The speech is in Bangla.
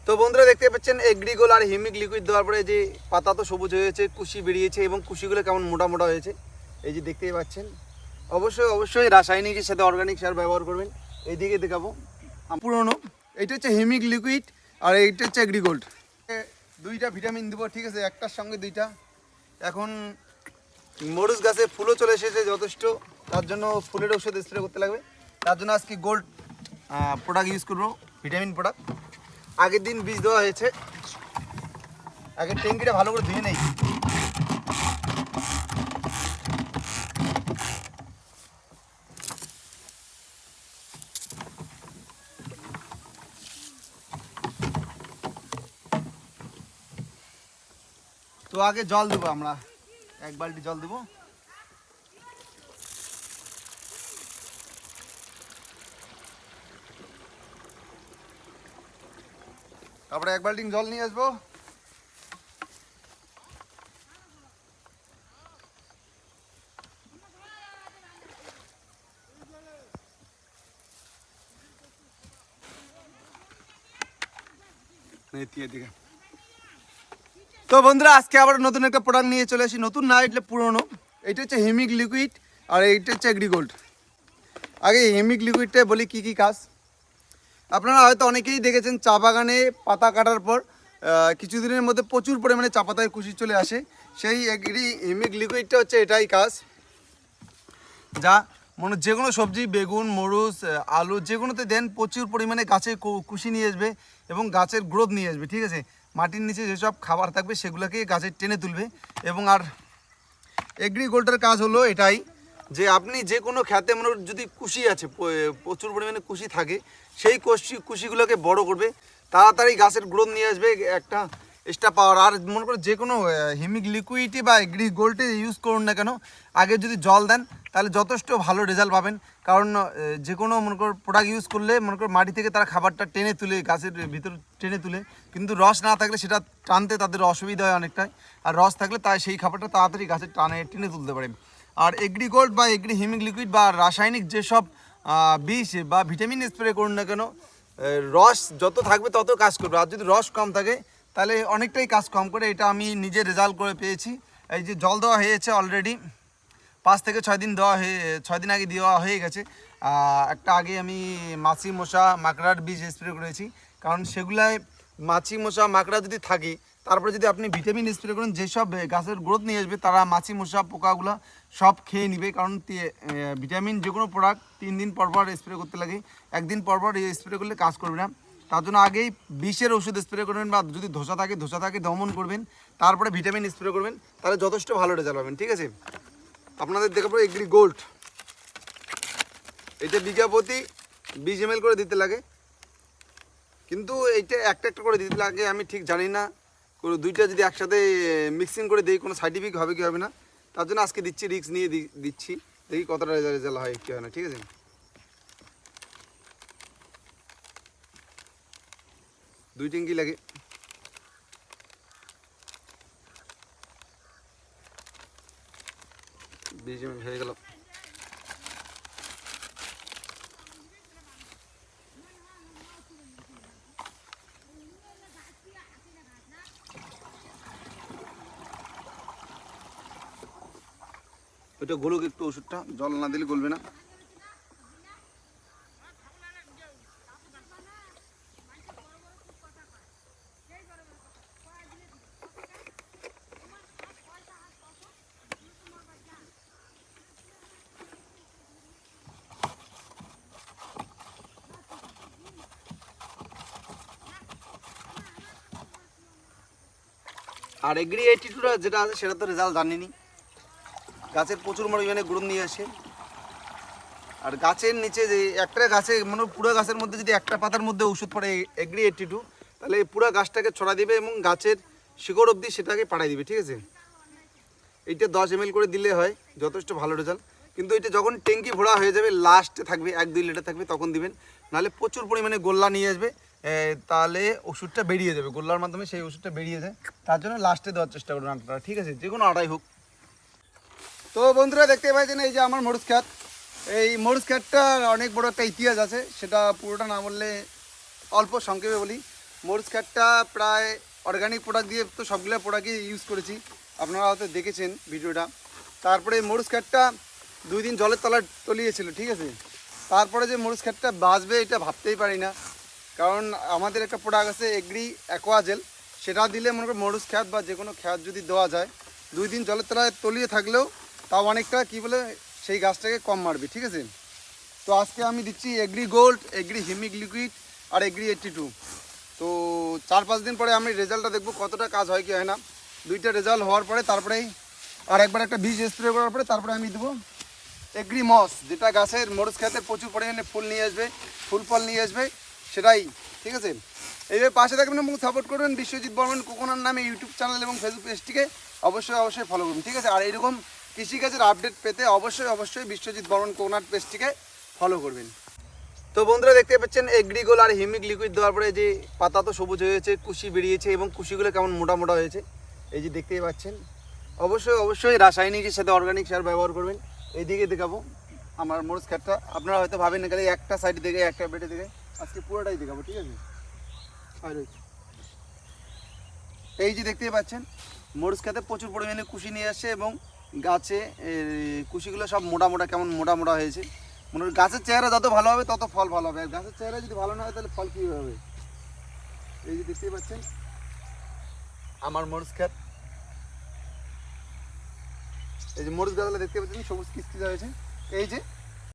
তো বন্ধুরা দেখতে পাচ্ছেন এগ্রিগোল আর হিমিক লিকুইড দেওয়ার পরে যে পাতা তো সবুজ হয়েছে, কুশি বেরিয়েছে এবং কুশিগুলো কেমন মোটা মোটা হয়েছে এই যে দেখতেই পাচ্ছেন। অবশ্যই রাসায়নিকের সাথে অর্গানিক সার ব্যবহার করবেন। এইদিকে দেখাবো পুরনো, এইটা হচ্ছে হিমিক লিকুইড আর এইটা হচ্ছে এগ্রিগোল্ড। দুইটা ভিটামিন দেবো, ঠিক আছে, একটার সঙ্গে দুইটা। এখন মরুচ গাছে ফুলও চলে এসেছে যথেষ্ট, তার জন্য ফুলের ওষুধ স্প্রে করতে লাগবে। তার জন্য আজকে গোল্ড প্রোডাক্ট ইউজ করবো, ভিটামিন প্রোডাক্ট। আগের দিন বীজ দেওয়া হয়েছে, আগে ট্যাঙ্কিটা ভালো করে ধুয়ে নেই। তো আগে জল দেবো, আমরা 1 বালতি জল দেবো। তারপরে 1 বালতি জল নিয়ে আসবো। তো বন্ধুরা আজকে আবার নতুন একটা প্রোডাক্ট নিয়ে চলে আসি, নতুন না এটা পুরনো। এটা হচ্ছে হিমিক লিকুইড আর এইটা হচ্ছে এগ্রিগোল্ড। আগে হিমিক লিকুইডটা বলি কি কি কাজ। আপনারা হয়তো অনেকেই দেখেছেন চা বাগানে পাতা কাটার পর কিছুদিনের মধ্যে প্রচুর পরিমাণে চা পাতায় কুশি চলে আসে, সেই হিমিক লিকুইডটা হচ্ছে এটাই কাজ। যা যে কোনো সবজি, বেগুন, মরুচ, আলু যে কোনোতে দেন প্রচুর পরিমাণে গাছে কুশি নিয়ে আসবে এবং গাছের গ্রোথ নিয়ে আসবে, ঠিক আছে। মাটির নিচে যেসব খাবার থাকবে সেগুলোকে গাছে টেনে তুলবে। এবং আর এগ্রিগোল্ডের কাজ হলো এটাই যে আপনি যে কোনো খেতে যদি কুশি আছে, প্রচুর পরিমাণে কুশি থাকে, সেই কুশিগুলোকে বড় করবে, তাড়াতাড়ি গাছের গ্রোথ নিয়ে আসবে একটা এক্সট্রা পাওয়ার। আর মনে করে যে কোনো হিমিক লিকুইডই বা এগ্রিগোল্ডে ইউজ করুন না কেন, আগে যদি জল দেন তাহলে যথেষ্ট ভালো রেজাল্ট পাবেন। কারণ যে কোনো প্রোডাক্ট ইউজ করলে মাটি থেকে তারা খাবারটা টেনে তুলে, গাছের ভিতর টেনে তুলে, কিন্তু রস না থাকলে সেটা টানতে তাদের অসুবিধা হয় অনেকটাই। আর রস থাকলে তাই সেই খাবারটা তাড়াতাড়ি গাছের টেনে তুলতে পারে। আর এগ্রিগোল্ড বা হিমিক লিকুইড বা রাসায়নিক যেসব বিষ বা ভিটামিন স্প্রে করুন না কেন, রস যত থাকবে তত কাজ করবে। আর যদি রস কম থাকে তাহলে অনেকটাই কাজ কম করে। এটা আমি নিজে রেজাল্ট করে পেয়েছি। এই যে জল দেওয়া হয়েছে অলরেডি 5 থেকে 6 দিন 6 দিন আগে দেওয়া হয়ে গেছে। একটা আগে আমি মাছি মশা মাকড়ার বীজ স্প্রে করেছি, কারণ সেগুলায় মাছি মশা মাকড়া যদি থাকে, তারপরে যদি আপনি ভিটামিন স্প্রে করেন, যেসব গাছের গ্রোথ নিয়ে আসবে তারা মাছি মশা পোকাগুলো সব খেয়ে নিবে। কারণ ভিটামিন যে কোনো প্রোডাক্ট 3 দিন পর স্প্রে করতে লাগে, একদিন পর স্প্রে করলে কাজ করবে না। তার জন্য আগেই বিষের ওষুধ স্প্রে করবেন, বা যদি ধসা থাকে দমন করবেন, তারপরে ভিটামিন স্প্রে করবেন, তাহলে যথেষ্ট ভালো রেজাল্ট পাবেন, ঠিক আছে। আপনাদের দেখাবো এগ্রিগোল্ড। এটা বিঘা প্রতি 20 ml করে দিতে লাগে, কিন্তু এইটা একটা করে দিতে লাগে আমি ঠিক জানি না। দুইটা যদি একসাথে মিক্সিং করে দিই কোনো সাইন্টিফিক হবে কি হবে না, তার জন্য আজকে দিচ্ছি, রিস্ক নিয়ে দিচ্ছি, দেখি কতটা রেজাল্ট হয় কি হয় না, ঠিক আছে। 2 ট্যাঙ্কি লাগে। হয়ে গেল। ওইটা গলুক একটু, ওষুধটা জল না দিলে গলবে না। আর এগ্রি 82টা যেটা আছে সেটা তো রেজাল্ট জানিনি, গাছের প্রচুর পরিমাণে গ্রোথ নিয়ে আসে। আর গাছের নিচে যে একটা গাছে পুরো গাছের মধ্যে যদি একটা পাতার মধ্যে ওষুধ পড়ে এগ্রি 82, তাহলে পুরো গাছটাকে ছড়া দিবে এবং গাছের শিকড় অবধি সেটাকে পাড়াই দিবে, ঠিক আছে। এইটা 10 ml করে দিলে হয়, যথেষ্ট ভালো রেজাল্ট। কিন্তু এটা যখন ট্যাঙ্কি ভরা হয়ে যাবে, লাস্টে থাকবে 1-2 লিটার থাকবে, তখন দিবেন। নাহলে প্রচুর পরিমাণে গোল্লা নিয়ে আসবে, তাহলে ওষুধটা বেরিয়ে যাবে, গোল্লার মাধ্যমে সেই ওষুধটা বেরিয়ে যায়। তার জন্য লাস্টে দেওয়ার চেষ্টা করুন আপনারা, ঠিক আছে, যে কোনো আটাই হোক। তো বন্ধুরা দেখতে পাচ্ছেন এই যে আমার মরুচ ক্ষেত। এই মরুচ ক্ষেতটা অনেক বড় একটা ইতিহাস আছে, সেটা পুরোটা না বললে অল্প সংক্ষেপে বলি। মরিচ খ্যাটটা প্রায় অর্গানিক প্রোডাক্ট দিয়ে তো সবগুলো প্রোডাক্টই ইউজ করেছি, আপনারা হয়তো দেখেছেন ভিডিওটা। তারপরে মরিচ খ্যাটটা 2 দিন জলের তলায় তলিয়েছিল, ঠিক আছে। তারপরে যে মরিচ খ্যাটটা বাঁচবে এটা ভাবতেই পারি না, কারণ আমাদের একটা প্রোডাক্ট আছে এগ্রি অ্যাকোয়াজেল, সেটা দিলে মনে করো মরিচ খ্যাট বা যে কোনো খ্যাট যদি দেওয়া যায় 2 দিন জলের তলায় তলিয়ে থাকলেও তাও অনেকটা কী বলে সেই গাছটাকে কম মারবে, ঠিক আছে। তো আজকে আমি দিচ্ছি agri gold, agri humic liquid আর এগ্রি 82। তো 4-5 দিন পরে আমি রেজাল্টটা দেখবো কতটা কাজ হয় কি হয় না। 2টা রেজাল্ট হওয়ার পরে তারপরেই আর একবার একটা বীজ স্প্রে করার পরে তারপরে আমি দেবো এগ্রি মস, যেটা গাছের মরিচ খেতে প্রচুর পরিমাণে ফুল নিয়ে আসবে, ফুল ফল নিয়ে আসবে, সেটাই, ঠিক আছে। এইভাবে পাশে থাকবেন এবং সাপোর্ট করবেন বিশ্বজিৎ বর্মন কোকোনার নামে ইউটিউব চ্যানেল এবং ফেসবুক পেজটিকে অবশ্যই ফলো করুন, ঠিক আছে। আর এরকম কৃষিকাজের আপডেট পেতে অবশ্যই বিশ্বজিৎ বর্মন কোকোনার পেজটিকে ফলো করবেন। তো বন্ধুরা দেখতে পাচ্ছেন এগ্রি গোল্ড আর হিমিক লিকুইড দেওয়ার পরে যে পাতা তো সবুজ হয়েছে, কুশি বেরিয়েছে এবং কুশিগুলো কেমন মোটা মোটা হয়েছে, এই যে দেখতেই পাচ্ছেন। অবশ্যই রাসায়নিকের সাথে অর্গানিক সার ব্যবহার করবেন। এইদিকে দেখাবো আমার মরিচ খ্যাটটা, আপনারা হয়তো ভাবেন না গেলে একটা সাইড দেখে একটা বেটে দেখে, আজকে পুরোটাই দেখাবো, ঠিক আছে। এই যে দেখতেই পাচ্ছেন মরিচ খ্যাতে প্রচুর পরিমাণে কুশি নিয়ে আসছে এবং গাছে কুশিগুলো সব মোটা কেমন মোটা হয়েছে। মনে হয় গাছের চেহারা যত ভালো হবে তত ফল ভালো হবে, আর গাছের চেহারা যদি ভালো না হয় তাহলে ফল কীভাবে হবে। এই যে দেখতেই পাচ্ছেন আমার মরিচ খ্যাত, এই যে মরিচ গাছগুলো দেখতে পাচ্ছেন সবুজ কিস্তি হয়েছে। এই যে